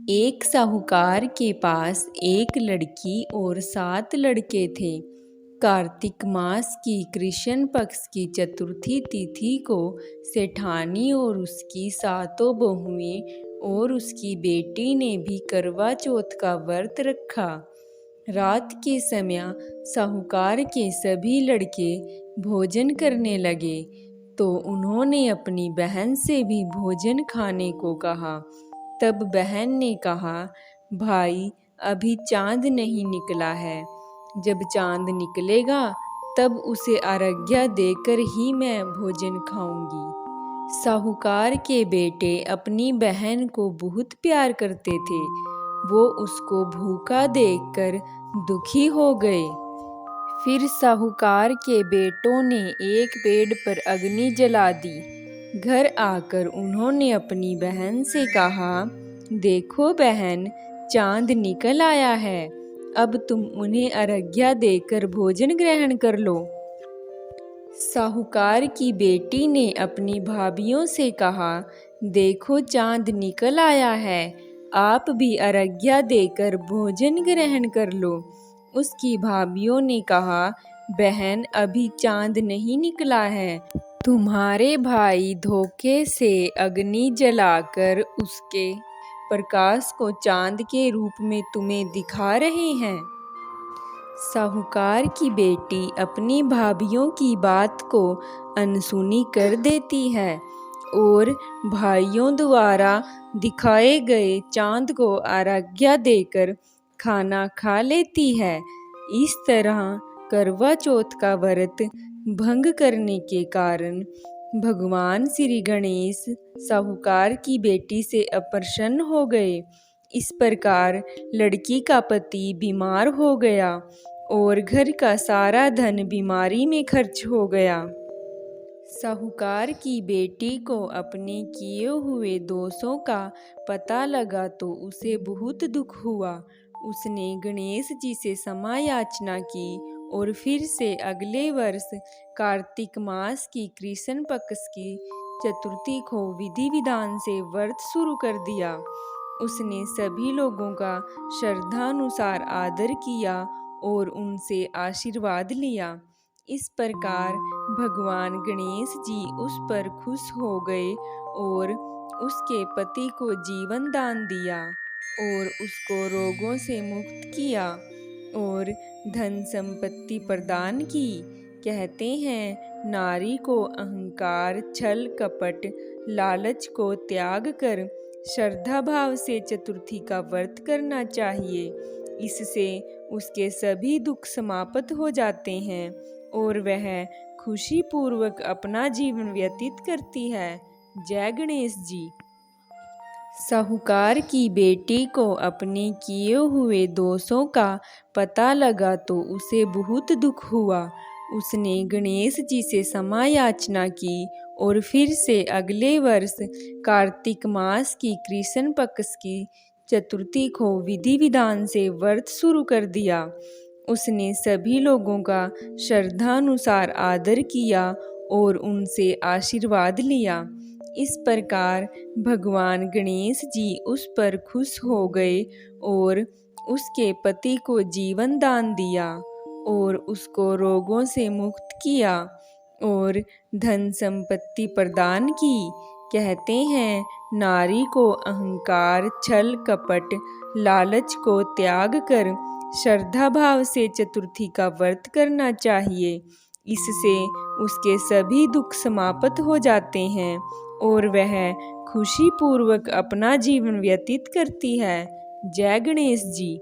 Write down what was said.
एक साहूकार के पास एक लड़की और 7 लड़के थे। कार्तिक मास की कृष्ण पक्ष की चतुर्थी तिथि को सेठानी और उसकी 7 बहुएं और उसकी बेटी ने भी करवा चौथ का व्रत रखा। रात के समय साहूकार के सभी लड़के भोजन करने लगे तो उन्होंने अपनी बहन से भी भोजन खाने को कहा। तब बहन ने कहा, भाई अभी चांद नहीं निकला है, जब चांद निकलेगा तब उसे अर्घ्य देकर ही मैं भोजन खाऊंगी। साहूकार के बेटे अपनी बहन को बहुत प्यार करते थे। वो उसको भूखा देखकर दुखी हो गए। फिर साहूकार के बेटों ने एक पेड़ पर अग्नि जला दी। घर आकर उन्होंने अपनी बहन से कहा, देखो बहन, चांद निकल आया है, अब तुम उन्हें अर्घ्य देकर भोजन ग्रहण कर लो। साहूकार की बेटी ने अपनी भाभियों से कहा, देखो चांद निकल आया है, आप भी अर्घ्य देकर भोजन ग्रहण कर लो। उसकी भाभियों ने कहा, बहन अभी चांद नहीं निकला है, तुम्हारे भाई धोखे से अग्नि जलाकर उसके प्रकाश को चांद के रूप में तुम्हें दिखा रहे हैं। साहूकार की बेटी अपनी भाभियों की बात को अनसुनी कर देती है और भाइयों द्वारा दिखाए गए चांद को अर्घ्य देकर खाना खा लेती है। इस तरह करवा चौथ का व्रत भंग करने के कारण भगवान श्री गणेश साहूकार की बेटी से अप्रसन्न हो गए। इस प्रकार लड़की का पति बीमार हो गया और घर का सारा धन बीमारी में खर्च हो गया। साहूकार की बेटी को अपने किए हुए दोषों का पता लगा तो उसे बहुत दुख हुआ। उसने गणेश जी से क्षमा याचना की और फिर से अगले वर्ष कार्तिक मास की कृष्ण पक्ष की चतुर्थी को विधि विधान से व्रत शुरू कर दिया। उसने सभी लोगों का श्रद्धानुसार आदर किया और उनसे आशीर्वाद लिया। इस प्रकार भगवान गणेश जी उस पर खुश हो गए और उसके पति को जीवन दान दिया और उसको रोगों से मुक्त किया और धन संपत्ति प्रदान की। कहते हैं, नारी को अहंकार, छल कपट, लालच को त्याग कर श्रद्धा भाव से चतुर्थी का व्रत करना चाहिए। इससे उसके सभी दुख समाप्त हो जाते हैं और वह खुशी पूर्वक अपना जीवन व्यतीत करती है। जय गणेश जी। साहूकार की बेटी को अपने किए हुए दोषों का पता लगा तो उसे बहुत दुख हुआ। उसने गणेश जी से क्षमा याचना की और फिर से अगले वर्ष कार्तिक मास की कृष्ण पक्ष की चतुर्थी को विधि विधान से व्रत शुरू कर दिया। उसने सभी लोगों का श्रद्धानुसार आदर किया और उनसे आशीर्वाद लिया। इस प्रकार भगवान गणेश जी उस पर खुश हो गए और उसके पति को जीवन दान दिया और उसको रोगों से मुक्त किया और धन संपत्ति प्रदान की। कहते हैं, नारी को अहंकार, छल कपट, लालच को त्याग कर श्रद्धा भाव से चतुर्थी का व्रत करना चाहिए। इससे उसके सभी दुख समाप्त हो जाते हैं और वह खुशी पूर्वक अपना जीवन व्यतीत करती है। जय गणेश जी।